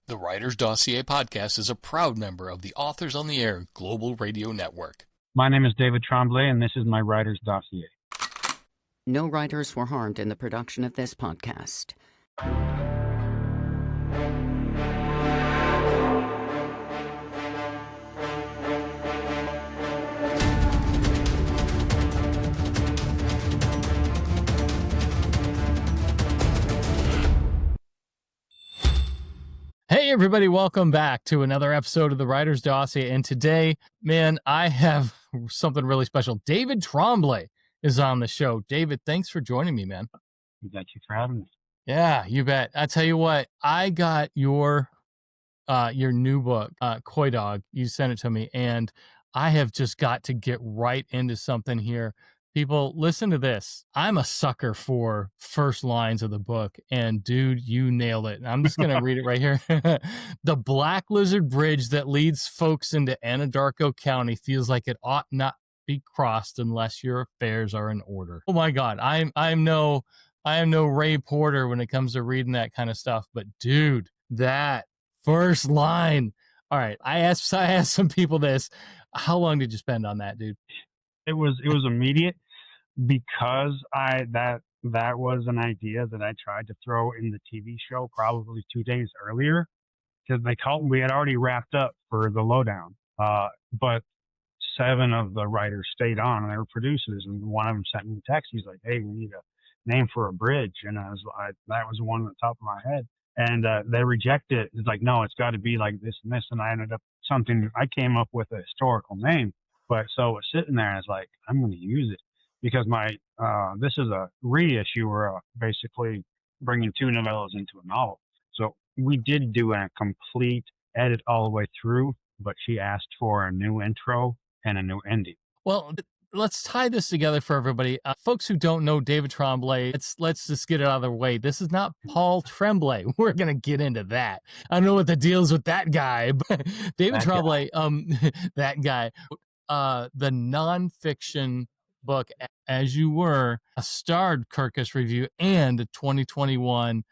The Writer's Dossier podcast is a proud member of the Authors on the Air Global Radio Network. My name is David Tromblay, and this is my Writer's Dossier. No writers were harmed in the production of this podcast. Hey everybody, welcome back to another episode of the Writer's Dossier. And today, man, I have something really special. David Tromblay is on the show. David, thanks for joining me, man. Thank you for having me. Yeah, you bet. I tell you what, I got your new book, COYDOG. You sent it to me, and I have just got to get right into something here. People, listen to this. I'm a sucker for first lines of the book, and dude, you nailed it. I'm just going to read it right here. The Black Lizard Bridge that leads folks into Anadarko County feels like it ought not be crossed unless your affairs are in order. Oh my God, I am no Ray Porter when it comes to reading that kind of stuff, but dude, that first line. All right, I asked some people this. How long did you spend on that, dude? It was immediate because that was an idea that I tried to throw in the TV show probably 2 days earlier, because we had already wrapped up for the Lowdown, but 7 of the writers stayed on, and they were producers, and one of them sent me a text. He's like, "Hey, we need a name for a bridge," and that was one on the top of my head, and they rejected it. It's like, no, it's got to be like this and this, and I came up with a historical name, but so it was sitting there, and I was like, I'm going to use it because this is a reissue or basically bringing 2 novellas into a novel. So we did do a complete edit all the way through, but she asked for a new intro and a new ending. Well, let's tie this together for everybody. Folks who don't know David Tromblay, let's just get it out of the way. This is not Paul Tremblay. We're going to get into that. I don't know what the deal is with that guy, but David Tromblay, that guy, the nonfiction book, As You Were, a starred Kirkus review and a 2021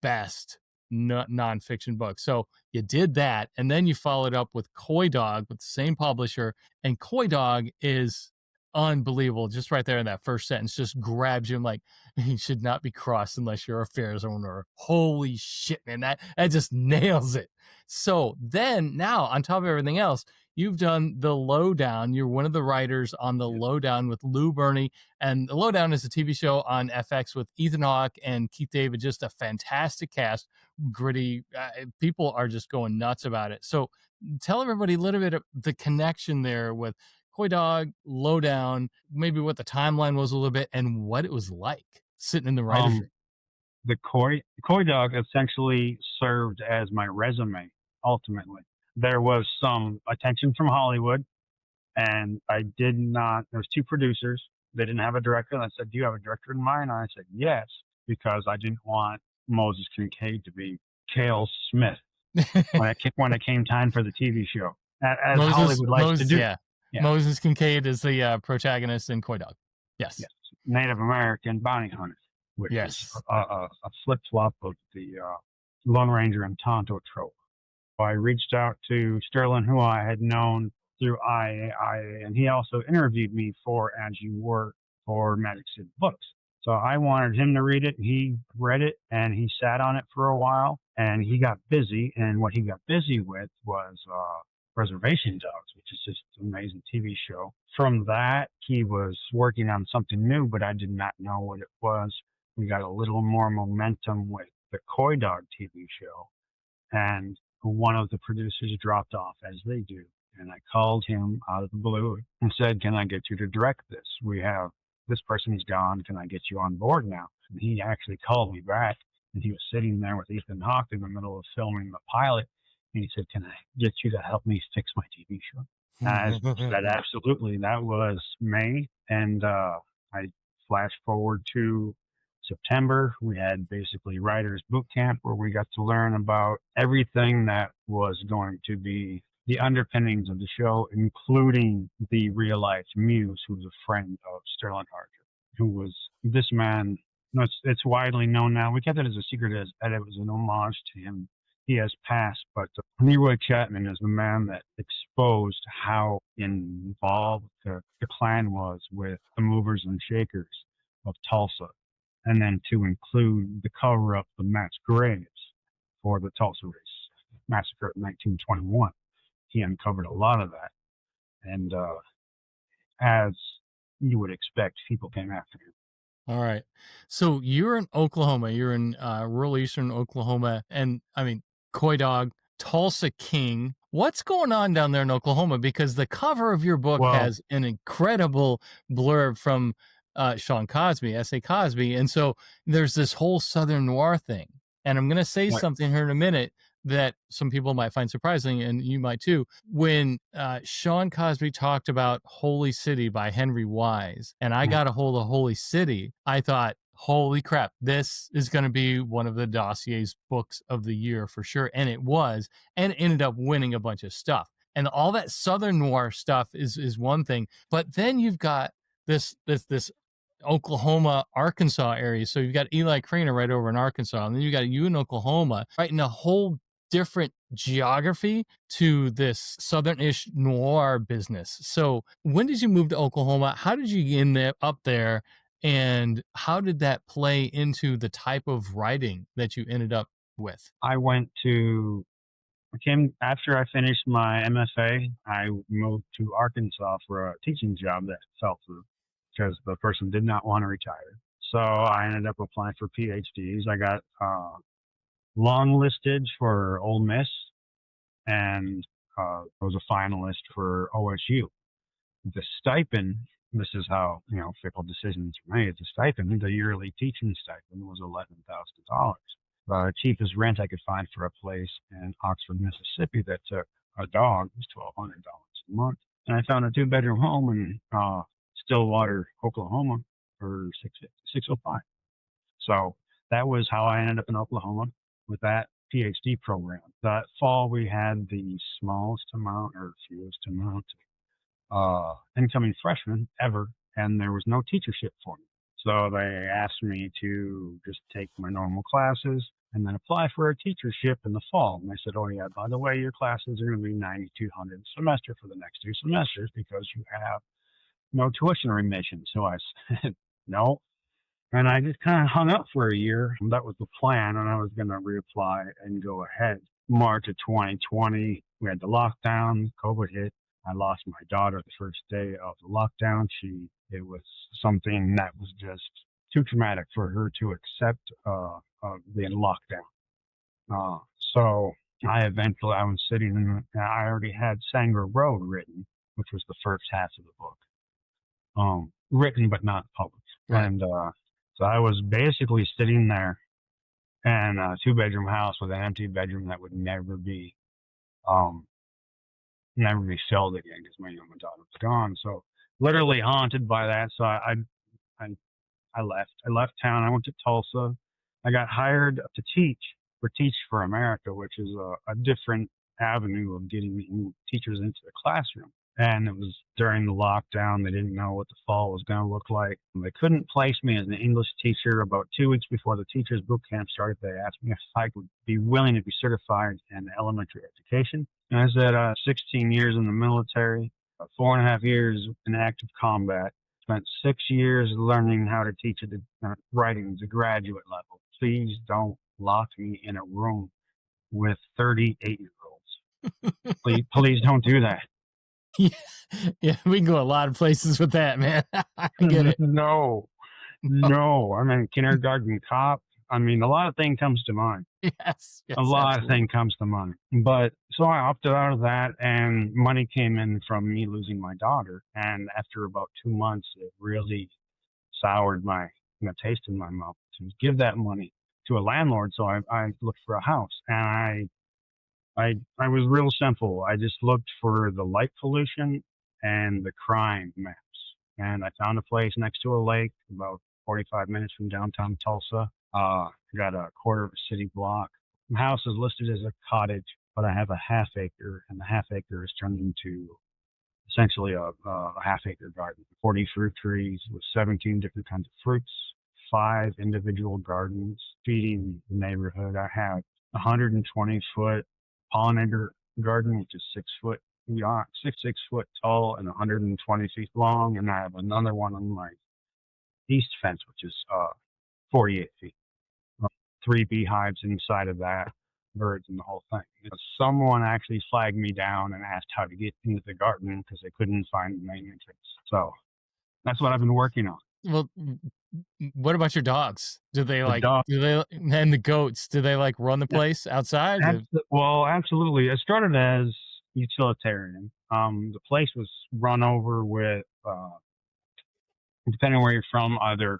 best nonfiction book. So you did that, and then you followed up with COYDOG with the same publisher, and COYDOG is unbelievable. Just right there in that first sentence just grabs you. I'm like, he should not be crossed unless your affairs are in order. Holy shit, man, that just nails it. So then now on top of everything else, you've done the Lowdown. You're one of the writers on the Lowdown with Lou Burney, and the Lowdown is a TV show on FX with Ethan Hawke and Keith David. Just a fantastic cast, gritty. People are just going nuts about it. So tell everybody a little bit of the connection there with COYDOG, Lowdown, maybe what the timeline was a little bit, and what it was like sitting in the writer's room. The COYDOG essentially served as my resume, ultimately. There was some attention from Hollywood, and there was 2 producers. They didn't have a director, and I said, "Do you have a director in mind?" And I said, "Yes," because I didn't want Moses Kincaid to be Cale Smith when it came time for the TV show, as Hollywood likes to do. Yeah. Moses Kincaid is the protagonist in COYDOG. Yes. Native American bounty hunter, which is a flip-flop of the Lone Ranger and Tonto trope. I reached out to Sterling, who I had known through IAIA, and he also interviewed me for As You Were for Magic City Books. So I wanted him to read it. He read it, and he sat on it for a while, and he got busy. And what he got busy with was Reservation Dogs, which is just an amazing TV show. From that, he was working on something new, but I did not know what it was. We got a little more momentum with the COYDOG TV show, and one of the producers dropped off, as they do. And I called him out of the blue and said, "Can I get you to direct this? This person's gone. Can I get you on board now?" And he actually called me back, and he was sitting there with Ethan Hawke in the middle of filming the pilot. And he said, "Can I get you to help me fix my TV show?" And I said, "Absolutely." That was May. And I flash forward to September. We had basically writers boot camp where we got to learn about everything that was going to be the underpinnings of the show, including the real life muse, who was a friend of Sterling Harker, who was this man. It's widely known now. We kept it as a secret, as it was an homage to him he has passed, but Leroy Chapman is the man that exposed how involved the Klan was with the movers and shakers of Tulsa. And then to include the cover-up of mass graves for the Tulsa Race Massacre in 1921. He uncovered a lot of that. And as you would expect, people came after him. All right. So you're in Oklahoma. You're in rural eastern Oklahoma. And I mean, COYDOG, Tulsa King. What's going on down there in Oklahoma? Because the cover of your book has an incredible blurb from Sean Cosby, S.A. Cosby. And so there's this whole Southern noir thing. And I'm going to say something here in a minute that some people might find surprising, and you might too. When Sean Cosby talked about Holy City by Henry Wise, and I got a hold of Holy City, I thought, holy crap, this is going to be one of the dossier's books of the year for sure. And it was, and it ended up winning a bunch of stuff. And all that Southern noir stuff is one thing, but then you've got this Oklahoma, Arkansas area. So you've got Eli Craner right over in Arkansas, and then you got you in Oklahoma, right in a whole different geography to this Southern-ish noir business. So when did you move to Oklahoma? How did you get up there? And how did that play into the type of writing that you ended up with? After I finished my MFA, I moved to Arkansas for a teaching job that fell through because the person did not want to retire. So I ended up applying for PhDs. I got long listed for Ole Miss, and was a finalist for OSU. The stipend, this is how fickle decisions are made. The stipend, the yearly teaching stipend, was $11,000. The cheapest rent I could find for a place in Oxford, Mississippi that took a dog was $1,200 a month. And I found a 2-bedroom home in Stillwater, Oklahoma for $605. So that was how I ended up in Oklahoma with that PhD program. That fall, we had the smallest amount or fewest amount incoming freshmen ever, and there was no teachership for me. So they asked me to just take my normal classes and then apply for a teachership in the fall. And they said, oh yeah, by the way, your classes are going to be $9,200 a semester for the next 2 semesters because you have no tuition remission. So I said, no. And I just kind of hung up for a year. That was the plan, and I was going to reapply and go ahead. March of 2020, we had the lockdown, COVID hit. I lost my daughter the first day of the lockdown. It was something that was just too traumatic for her to accept being locked down. So I was sitting and I already had Sanger Road written, which was the first half of the book. Written but not published. Right. And so I was basically sitting there in a 2-bedroom house with an empty bedroom that would never be filled again because my daughter was gone. So literally haunted by that. So I left. I left town. I went to Tulsa. I got hired to teach for Teach for America, which is a different avenue of getting teachers into the classroom. And it was during the lockdown. They didn't know what the fall was going to look like. They couldn't place me as an English teacher. About 2 weeks before the teachers boot camp started, they asked me if I would be willing to be certified in elementary education. And I said, 16 years in the military, 4.5 years in active combat, spent 6 years learning how to teach writing at the graduate level. Please don't lock me in a room with 38-year-olds. please don't do that. Yeah, we can go a lot of places with that, man. I get it. No. I mean, kindergarten cop. I mean, a lot of things comes to mind. Yes, a lot of things comes to mind. But so I opted out of that, and money came in from me losing my daughter. And after about 2 months, it really soured my taste in my mouth to give that money to a landlord. So I looked for a house, and I was real simple. I just looked for the light pollution and the crime maps. And I found a place next to a lake about 45 minutes from downtown Tulsa. Got a quarter of a city block. The house is listed as a cottage, but I have a half acre, and the half acre is turned into essentially a half-acre garden. 40 fruit trees with 17 different kinds of fruits, 5 individual gardens feeding the neighborhood. I have 120-foot pollinator garden, which is 6 foot beyond, 6 foot tall and 120 feet long. And I have another one on my east fence, which is 48 feet. 3 beehives inside of that, birds and the whole thing. Someone actually flagged me down and asked how to get into the garden because they couldn't find the main entrance. So that's what I've been working on. Well, what about your dogs? And the goats, do they like run the place outside? Well, absolutely. It started as utilitarian. The place was run over with, depending where you're from, either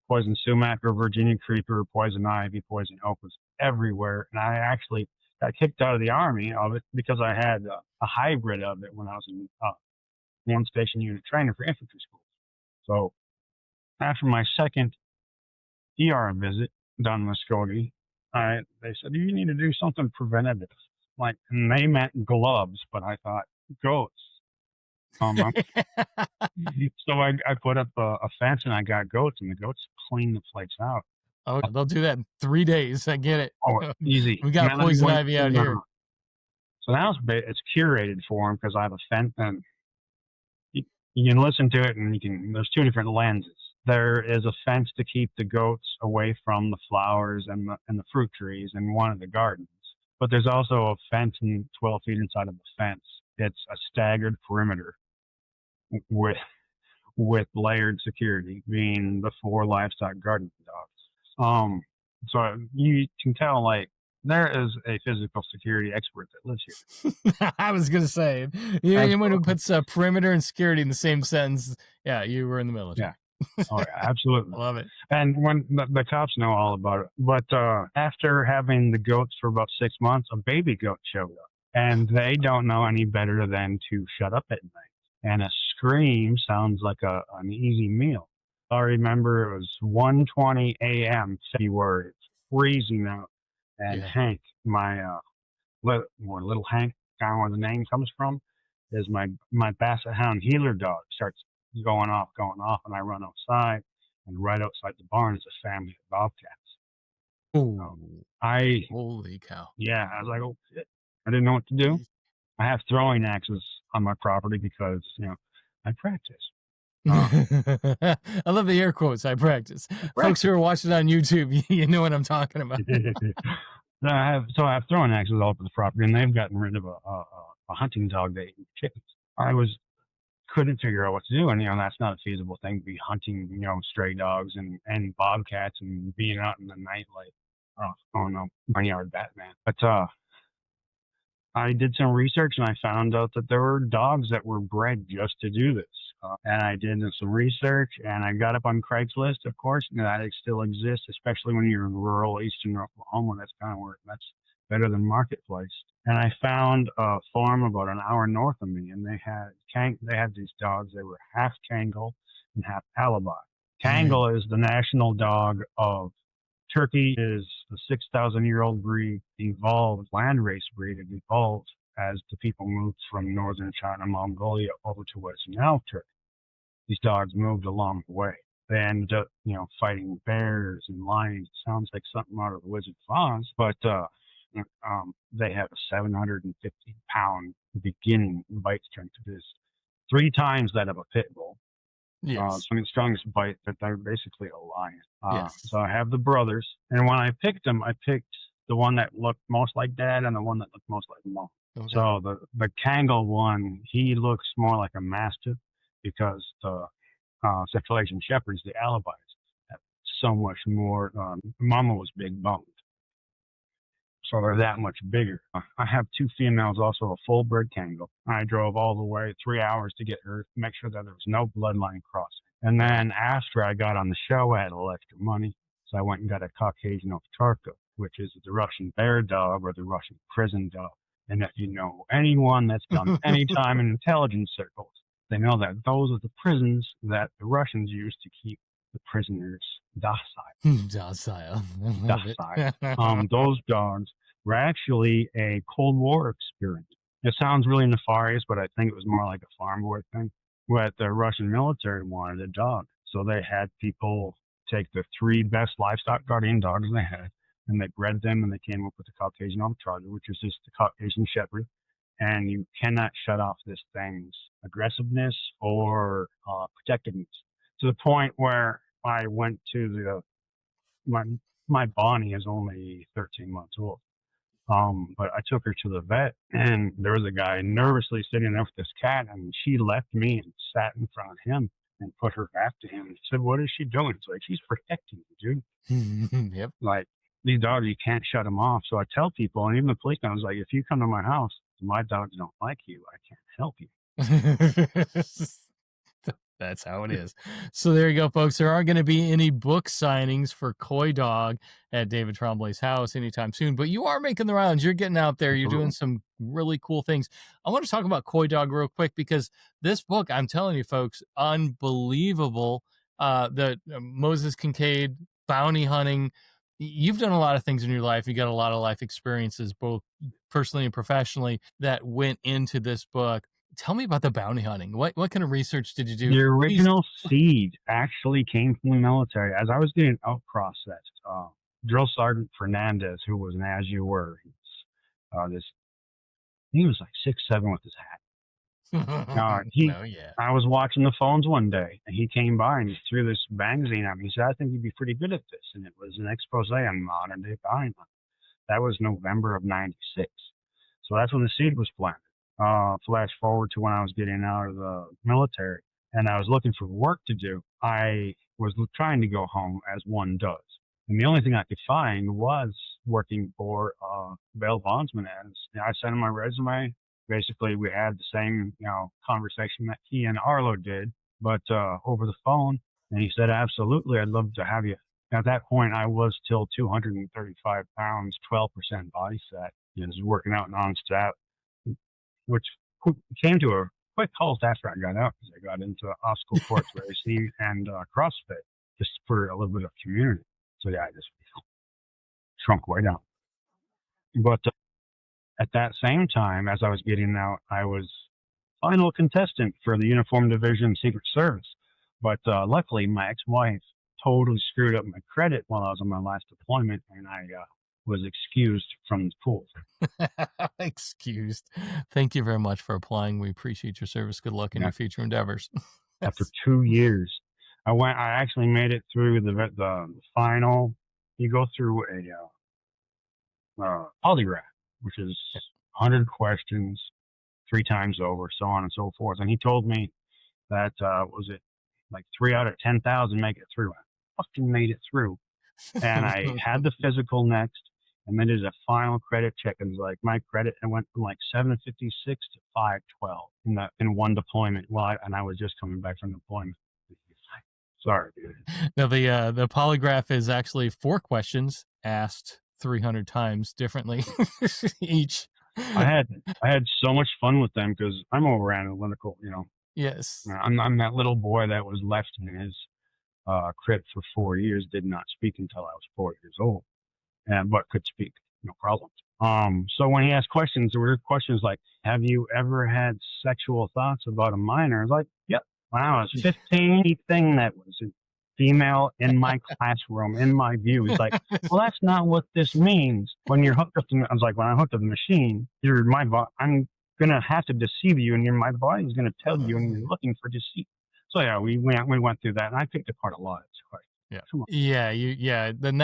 poison sumac or Virginia creeper, poison ivy, poison oak was everywhere. And I actually got kicked out of the army of it because I had a hybrid of it when I was in one station unit trainer for infantry schools. So after my second ER visit down in Muskogee, they said, you need to do something preventative. And they meant gloves, but I thought goats. So I put up a fence and I got goats, and the goats clean the place out. Oh, they'll do that in 3 days. I get it. Oh, easy. We got poison ivy out here. So now it's curated for them because I have a fence, and you can listen to it, and there's 2 different lenses. There is a fence to keep the goats away from the flowers and the fruit trees in one of the gardens. But there's also a fence 12 feet inside of the fence. It's a staggered perimeter with layered security, being the 4 livestock garden dogs. So you can tell, there is a physical security expert that lives here. I was going to say, anyone who puts perimeter and security in the same sentence, yeah, you were in the military. Yeah. Oh, yeah, absolutely. Love it. And when the cops know all about it. But after having the goats for about 6 months, a baby goat showed up. And they don't know any better than to shut up at night. And a scream sounds like an easy meal. I remember it was 1:20 a.m. February. It's freezing out. And Hank, my little Hank, down where the name comes from, is my Basset Hound healer dog, starts going off, and I run outside, and right outside the barn is a family of bobcats. Oh, holy cow! Yeah, I was like, oh shit! I didn't know what to do. I have throwing axes on my property because I practice. I love the air quotes. I practice. Folks who are watching on YouTube, you know what I'm talking about. I have throwing axes all over the property, and they've gotten rid of a hunting dog that ate chickens. I couldn't figure out what to do, and that's not a feasible thing to be hunting stray dogs and bobcats and being out in the night barnyard Batman. But I did some research, and I found out that there were dogs that were bred just to do this. And I did some research, and I got up on Craigslist, of course, and that it still exists, especially when you're in rural eastern Oklahoma. That's kind of where that's better than Marketplace. And I found a farm about an hour north of me, and they had these dogs. They were half Kangal and half Alibi. Kangal is the national dog of Turkey. Is a 6,000-year-old breed, evolved landrace breed. It evolved as the people moved from northern China, Mongolia, over to what's now Turkey. These dogs moved along the way. They ended up, fighting bears and lions. It sounds like something out of the Wizard of Oz, but they have a 750-pound beginning bite strength. It is 3 times that of a pit bull. Yes. The strongest bite, but they're basically a lion. Yes. So I have the brothers, and when I picked them, I picked the one that looked most like dad and the one that looked most like mom. Okay. So the Kangal one, he looks more like a mastiff because the Central Asian Shepherds, the Alibis, have so much more. Mama was big boned, so they're that much bigger. I have 2 females, also a full-bred Kangal. I drove all the way 3 hours to get her, make sure that there was no bloodline crossing. And then after I got on the show, I had a little extra money, so I went and got a Caucasian Ovcharka, which is the Russian bear dog or the Russian prison dog. And if you know anyone that's done any time in intelligence circles, they know that those are the prisons that the Russians used to keep the prisoners docile. Docile. Those dogs were actually a Cold War experience. It sounds really nefarious, but I think it was more like a farm boy thing. What the Russian military wanted a dog. So they had people take the 3 best livestock guardian dogs they had, and they bred them, and they came up with the Caucasian Elk Charger, which is just the Caucasian Shepherd. And you cannot shut off this thing's aggressiveness or protectiveness, to the point where I went to my Bonnie is only 13 months old. But I took her to the vet, and there was a guy nervously sitting there with this cat, and she left me and sat in front of him and put her back to him and said, "What is she doing?" It's like, "She's protecting you, dude." Yep. Like, these dogs, you can't shut them off. So I tell people, and even the policeman, I was like, if you come to my house, my dogs don't like you, I can't help you. That's how it is. So there you go, folks. There aren't going to be any book signings for COYDOG at David Tromblay's house anytime soon, but you are making the rounds. You're getting out there. You're doing some really cool things. I want to talk about COYDOG real quick, because this book, I'm telling you, folks, unbelievable. The Moses Kincaid bounty hunting. You've done a lot of things in your life. You got a lot of life experiences, both personally and professionally, that went into this book. Tell me about the bounty hunting. What kind of research did you do? The original seed actually came from the military. As I was getting out processed, Drill Sergeant Fernandez, who was an As You Were, he was like 6'7" with his hat. I was watching the phones one day, and he came by and he threw this magazine at me. He said, "I think you'd be pretty good at this." And it was an expose on modern day bounty hunting. That was November of '96. So that's when the seed was planted. Flash forward to when I was getting out of the military and I was looking for work to do. I was trying to go home, as one does. And the only thing I could find was working for bail bondsman. As I sent him my resume. Basically, we had the same, conversation that he and Arlo did, but over the phone. And he said, "Absolutely, I'd love to have you." At that point, I was still 235 pounds, 12% body fat, and was working out non-stop, which came to a quick halt after I got out, because I got into obstacle course racing and CrossFit, just for a little bit of community. So yeah, I just shrunk way down. But at that same time, as I was getting out, I was final contestant for the Uniform Division Secret Service. But luckily, my ex-wife totally screwed up my credit while I was on my last deployment, and I was excused from the pool. Excused. Thank you very much for applying. We appreciate your service. Good luck in your future endeavors. After 2 years, I actually made it through the final. You go through a polygraph, which is 100 questions, 3 times over, so on and so forth. And he told me that, was it like 3 out of 10,000 make it through? I fucking made it through. And I had the physical next, and then did a final credit check, and like my credit, it went from like 756 to 512 in one deployment. And I was just coming back from deployment. Sorry, dude. Now the polygraph is actually 4 questions asked 300 times differently each. I had so much fun with them, because I'm over analytical, Yes. I'm that little boy that was left in his crib for 4 years, did not speak until I was 4 years old, but could speak, no problem. So when he asked questions, there were questions like, "Have you ever had sexual thoughts about a minor?" I was like, "Yep." When I was 15, anything that was a female in my classroom, in my view, he's like, "Well, that's not what this means. When you're hooked up to," I was like, "When I'm hooked up to the machine, I'm gonna have to deceive you, and my body's gonna tell you, and you're looking for deceit." So yeah, we went through that, and I picked apart a lot of questions. Then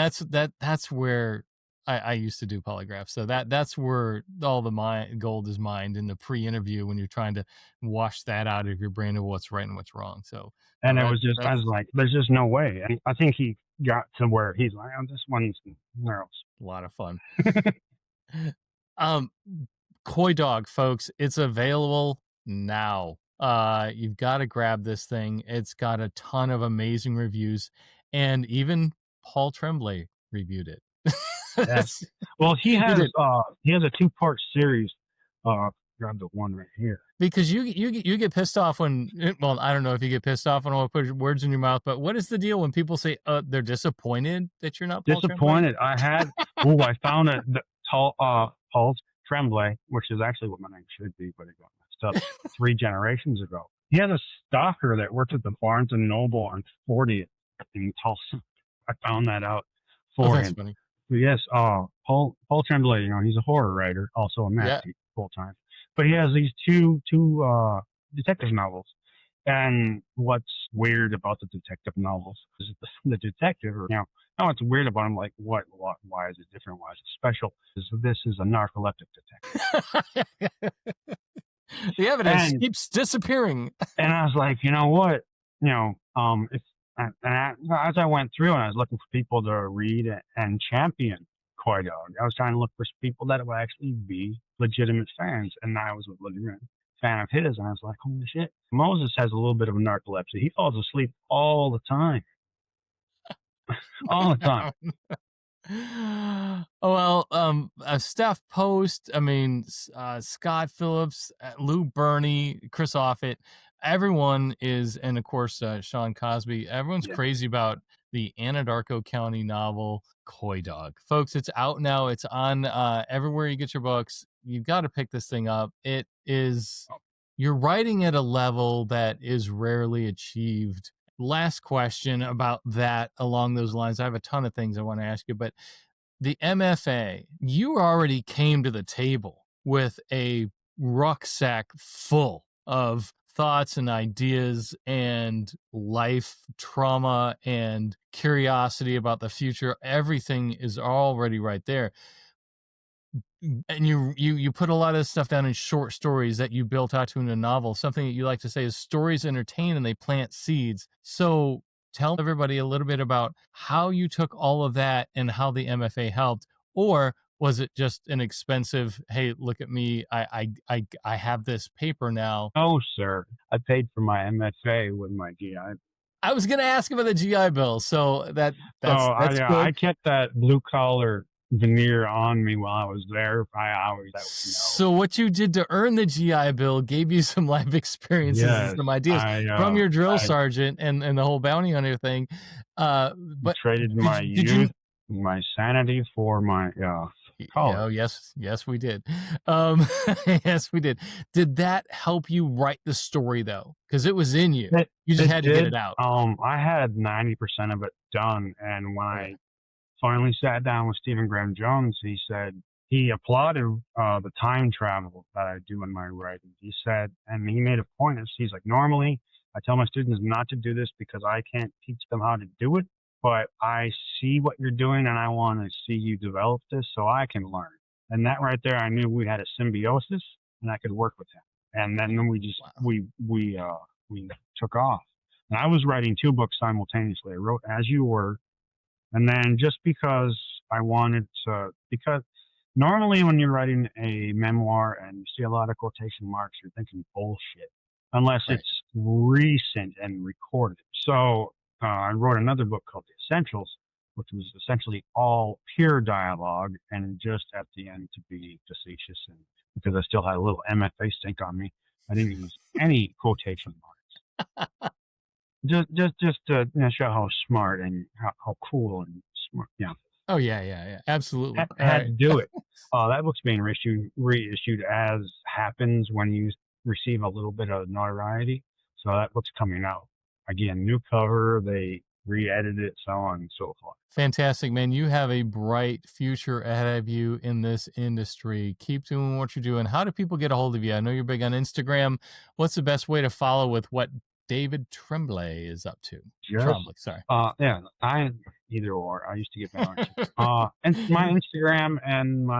that's where I used to do polygraphs. So that's where all the gold is mined in the pre-interview, when you're trying to wash that out of your brain of what's right and what's wrong. So, and I was like, there's just no way. And I think he got to where he's like, "Oh, this one's nerves." A lot of fun. COYDOG, folks, it's available now. You've got to grab this thing. It's got a ton of amazing reviews, and even Paul Tremblay reviewed it. Yes. Well, he has a 2-part series. Grab the one right here. Because you get pissed off when, well, I don't know if you get pissed off when I put words in your mouth, but what is the deal when people say they're disappointed that you're not Paul disappointed? Tremblay? I found it. Paul Tremblay, which is actually what my name should be, but it got messed up 3 generations ago. He had a stalker that worked at the Barnes and Noble on 40th in Tulsa. I found that out for him. Funny. Yes, Paul Tremblay, he's a horror writer, also a math teacher full time. But he has these two detective novels. And what's weird about the detective novels is the detective, what's weird about them, like why is it different? Why is it special? This is a narcoleptic detective. The evidence keeps disappearing. And I was like, you know what? As I went through and I was looking for people to read and champion COYDOG, I was trying to look for people that would actually be legitimate fans. And I was a legitimate fan of his. And I was like, holy shit. Moses has a little bit of narcolepsy. He falls asleep all the time. All the time. Oh, well, Steph Post, Scott Phillips, Lou Burney, Chris Offutt, everyone is, and of course, Sean Cosby, everyone's crazy about the Anadarko County novel COYDOG. Folks, it's out now. It's on everywhere you get your books. You've got to pick this thing up. It is, you're writing at a level that is rarely achieved. Last question about that along those lines. I have a ton of things I want to ask you, but the MFA, you already came to the table with a rucksack full of thoughts and ideas and life trauma and curiosity about the future. Everything is already right there. And you put a lot of this stuff down in short stories that you built out to in a novel. Something that you like to say is stories entertain and they plant seeds. So tell everybody a little bit about how you took all of that and how the MFA helped, or was it just an expensive, hey, look at me, I have this paper now? Oh, sir, I paid for my MFA with my GI. I was gonna ask about the GI Bill, so that's good. I kept that blue collar veneer on me while I was there. I always let you know. So what you did to earn the GI Bill gave you some life experiences and some ideas from your drill sergeant and the whole bounty hunter thing. But traded my youth, my sanity for my college. Oh yes we did. Yes we did. Did that help you write the story though? Because it was in you. You just had to get it out. I had 90% of it done, and when I finally sat down with Stephen Graham Jones, he said he applauded the time travel that I do in my writing. He said, and he made a point of, he's like, normally I tell my students not to do this because I can't teach them how to do it, but I see what you're doing and I want to see you develop this so I can learn. And that right there, I knew we had a symbiosis and I could work with him. And then we just, we took off. And I was writing 2 books simultaneously. I wrote As You Were, and then just because I wanted to, because normally when you're writing a memoir and you see a lot of quotation marks, you're thinking bullshit, unless it's recent and recorded. So I wrote another book called The Essentials, which was essentially all pure dialogue, and just at the end to be facetious, and because I still had a little MFA stink on me, I didn't use any quotation marks. Just to show how smart and how cool and smart. Yeah. Oh yeah, absolutely. Had to do it. That book's being reissued as happens when you receive a little bit of notoriety. So that book's coming out again, new cover. They re-edited it, so on and so forth. Fantastic, man. You have a bright future ahead of you in this industry. Keep doing what you're doing. How do people get a hold of you? I know you're big on Instagram. What's the best way to follow with what David Tromblay is up to? Tromblay, sorry. I either or. I used to get that. And my Instagram and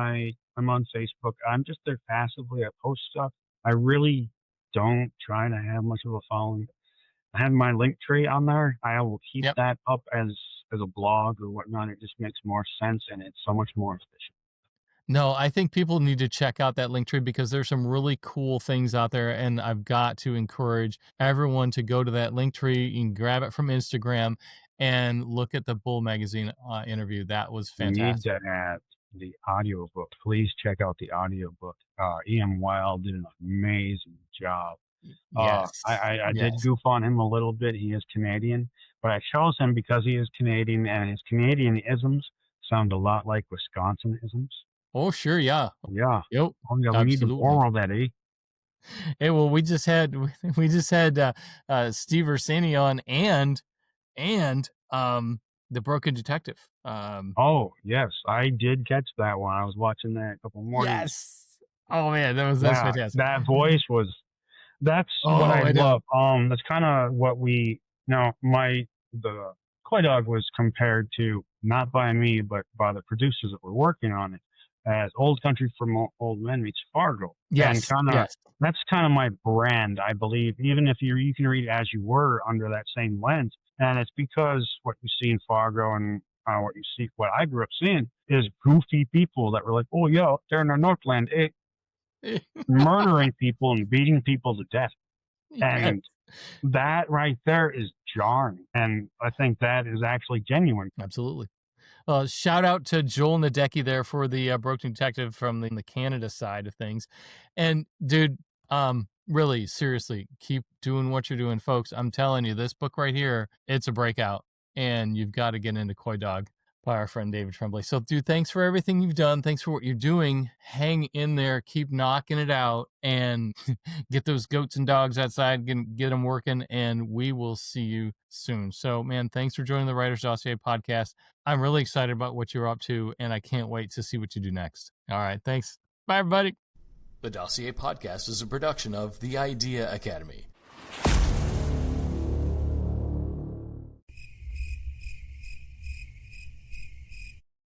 I'm on Facebook. I'm just there passively. I post stuff. I really don't try to have much of a following. I have my Linktree on there. I will keep that up as a blog or whatnot. It just makes more sense and it's so much more efficient. No, I think people need to check out that Linktree because there's some really cool things out there, and I've got to encourage everyone to go to that Linktree. You can grab it from Instagram and look at the Bull Magazine interview. That was fantastic. You need to add the audiobook. Please check out the audiobook. Ian Wilde did an amazing job. Yes. I did goof on him a little bit. He is Canadian, but I chose him because he is Canadian, and his Canadian isms sound a lot like Wisconsin isms. Oh, sure, yeah. Yeah. Yep. Oh, yeah, we need to borrow that, eh? Hey, well, we just had Steve Ursani on and The Broken Detective. Oh, yes. I did catch that one. I was watching that a couple mornings. Yes. Oh man, that was Yeah, fantastic. that voice was, that's what I love. That's kind of what we, the COYDOG was compared to, not by me, but by the producers that were working on it, as Old Country for Old Men meets Fargo. Yes. And Yes. that's kind of my brand, I believe, even if you can read As You Were under that same lens. And it's because what you see in Fargo and what I grew up seeing is goofy people that were like, oh, yeah, they're in the Northland, murdering people and beating people to death. And that right there is jarring. And I think that is actually genuine. Absolutely. Shout out to Joel Nadecki there for the Broken Detective from the Canada side of things. And dude, really, seriously, keep doing what you're doing, folks. I'm telling you, this book right here, it's a breakout. And you've got to get into COYDOG by our friend David Tromblay. So, dude, thanks for everything you've done. Thanks for what you're doing. Hang in there. Keep knocking it out and get those goats and dogs outside, get them working, and we will see you soon. So, man, thanks for joining the Writer's Dossier podcast. I'm really excited about what you're up to, and I can't wait to see what you do next. All right, thanks. Bye, everybody. The Dossier Podcast is a production of The Idea Academy.